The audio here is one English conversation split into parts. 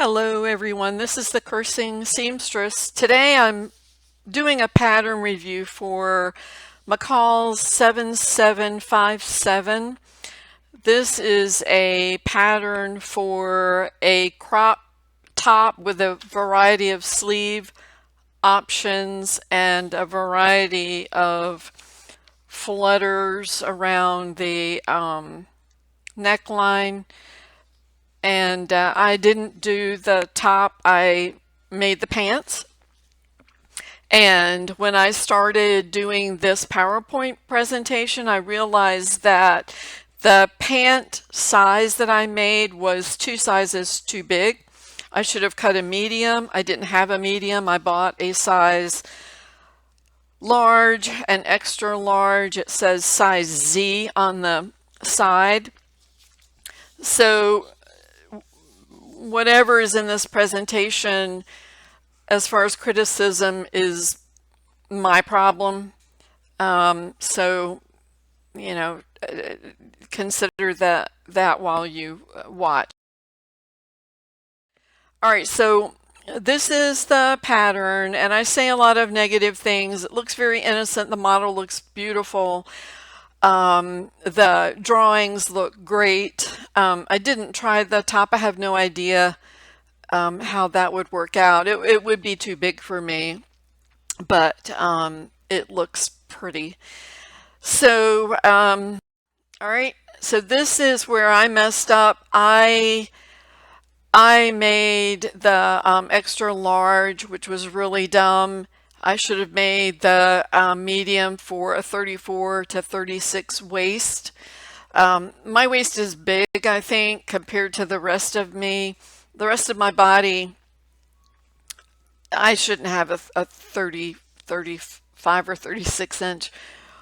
Hello everyone, this is the Cursing Seamstress. Today I'm doing a pattern review for McCalls 7757. This is a pattern for a crop top with a variety of sleeve options and a variety of flutters around the neckline. And I didn't do the top, I made the pants. And when I started doing this PowerPoint presentation, I realized that the pant size that I made was 2 sizes too big. I should have cut a medium. I didn't have a medium. I bought a size large and extra large. It says size Z on the side. So whatever is in this presentation as far as criticism is my problem. So, you know, consider that while you watch. All right, so this is the pattern, and I say a lot of things. It looks very innocent. The model looks beautiful. The drawings look great. I didn't try the top. I have no idea how that would work out. It would be too big for me, but it looks pretty. So, all right. So this is where I messed up. I made the extra large, which was really dumb. I should have made the medium for a 34 to 36 waist. My waist is big, I think, compared to the rest of me. The rest of my body, I shouldn't have a 30, 35 or 36 inch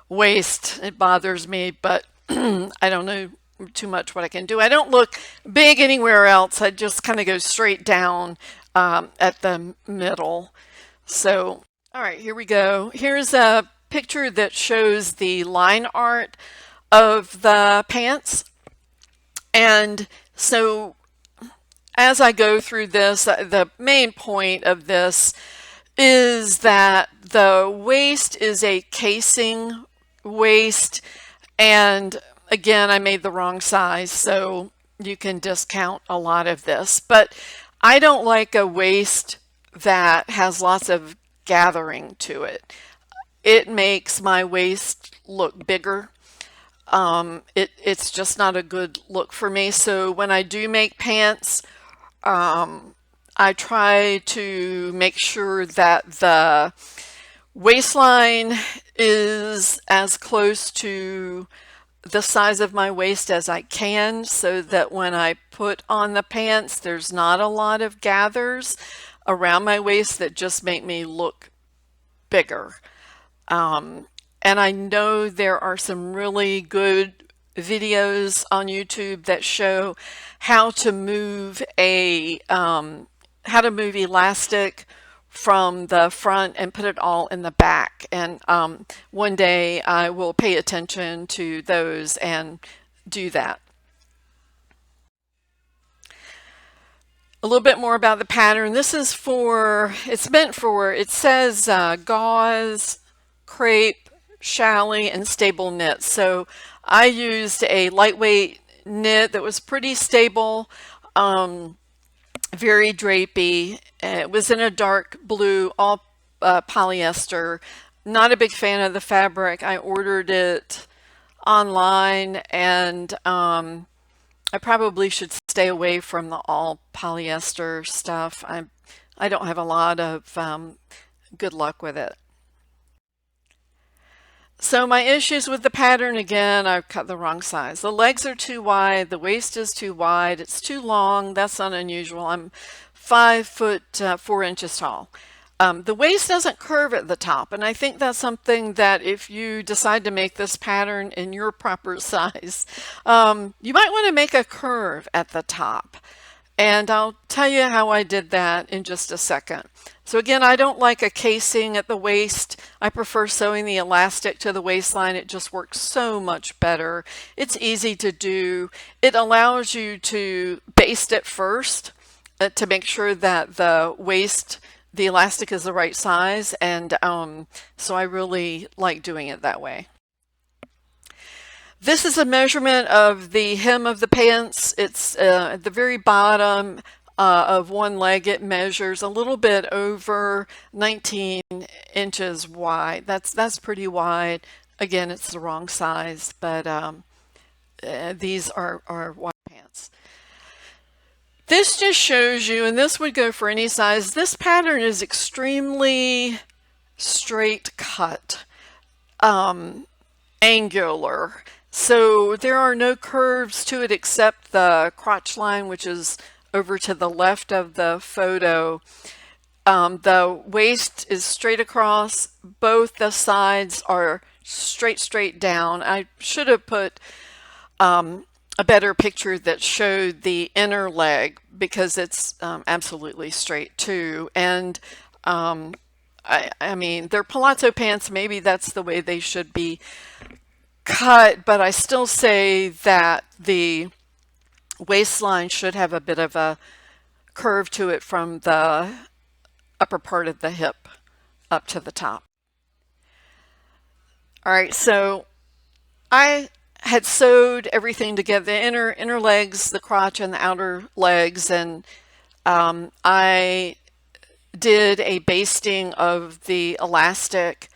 waist. It bothers me, but I don't know too much what I can do. I don't look big anywhere else. I just kind of go straight down at the middle. So, all right, here we go. Here's a picture that shows the line art of the pants. And so as I go through this, the main point of this is that the waist is a casing waist, and again, I made the wrong size, so you can discount a lot of this. But I don't like a waist that has lots of gathering to it. It makes my waist look bigger. It's just not a good look for me. So when I do make pants, I try to make sure that the waistline is as close to the size of my waist as I can, so that when I put on the pants, there's not a lot of gathers around my waist that just make me look bigger. And I know there are some really good videos on YouTube that show how to move elastic from the front and put it all in the back. And one day I will pay attention to those and do that. A little bit more about the pattern. This is it says gauze, crepe, challis, and stable knit. So I used a lightweight knit that was pretty stable, very drapey. It was in a dark blue, all polyester. Not a big fan of the fabric. I ordered it online, and I probably should stay away from the all polyester stuff. I don't have a lot of good luck with it. So my issues with the pattern, again, I've cut the wrong size. The legs are too wide, the waist is too wide, it's too long. That's not unusual. I'm 5 foot 4 inches tall. The waist doesn't curve at the top, and I think that's something that if you decide to make this pattern in your proper size, you might want to make a curve at the top. And I'll tell you how I did that in just a second. So again, I don't like a casing at the waist. I prefer sewing the elastic to the waistline. It just works so much better. It's easy to do. It allows you to baste it first to make sure that the waist, the elastic is the right size, and so I really like doing it that way. This is a measurement of the hem of the pants. It's at the very bottom of one leg. It measures a little bit over 19 inches wide. That's pretty wide. Again, it's the wrong size, but these are wide pants. This just shows you, and this would go for any size, this pattern is extremely straight cut, angular. So there are no curves to it except the crotch line, which is over to the left of the photo. The waist is straight across. Both the sides are straight down. I should have put a better picture that showed the inner leg because it's absolutely straight too. And I mean, they're palazzo pants. Maybe that's the way they should be cut, but I still say that the waistline should have a bit of a curve to it from the upper part of the hip up to the top. All right, so I had sewed everything together, the inner legs, the crotch, and the outer legs, and I did a basting of the elastic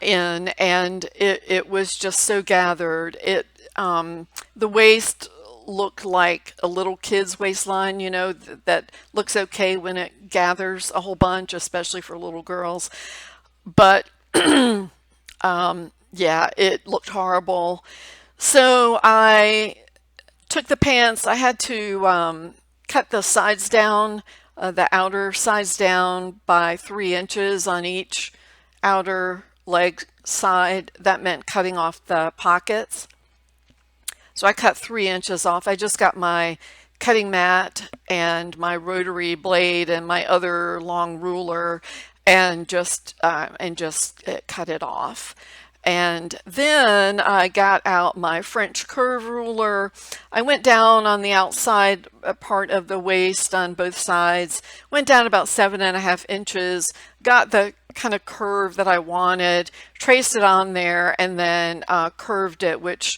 in, and it was just so gathered. The waist looked like a little kid's waistline, you know, that looks okay when it gathers a whole bunch, especially for little girls. But yeah, it looked horrible. So I took the pants. I had to cut the sides down, the outer sides down by 3 inches on each outer leg side. That meant cutting off the pockets. So I cut 3 inches off. I just got my cutting mat and my rotary blade and my other long ruler and just cut it off. And then I got out my French curve ruler. I went down on the outside part of the waist on both sides, went down about 7.5 inches, got the kind of curve that I wanted, traced it on there, and then curved it, which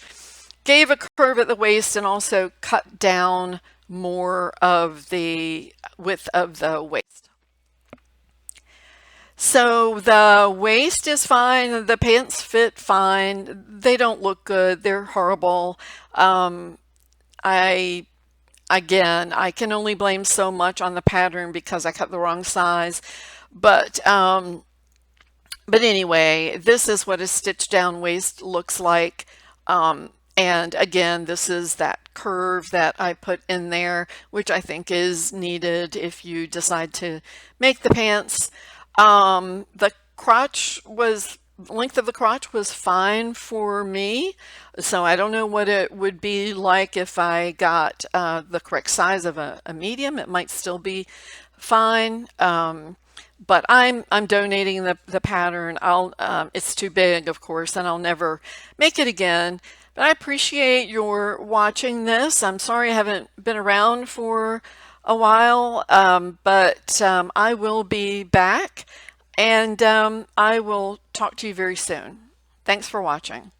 gave a curve at the waist and also cut down more of the width of the waist. So the waist is fine, the pants fit fine, they don't look good, they're horrible. I can only blame so much on the pattern because I cut the wrong size, but anyway, this is what a stitched down waist looks like. And again, this is that curve that I put in there, which I think is needed if you decide to make the pants. The length of the crotch was fine for me, so I don't know what it would be like if I got the correct size of a medium. It might still be fine, but I'm donating the pattern. It's too big, of course, and I'll never make it again. But I appreciate your watching this. I'm sorry I haven't been around for a while, but I will be back, and I will talk to you very soon. Thanks for watching.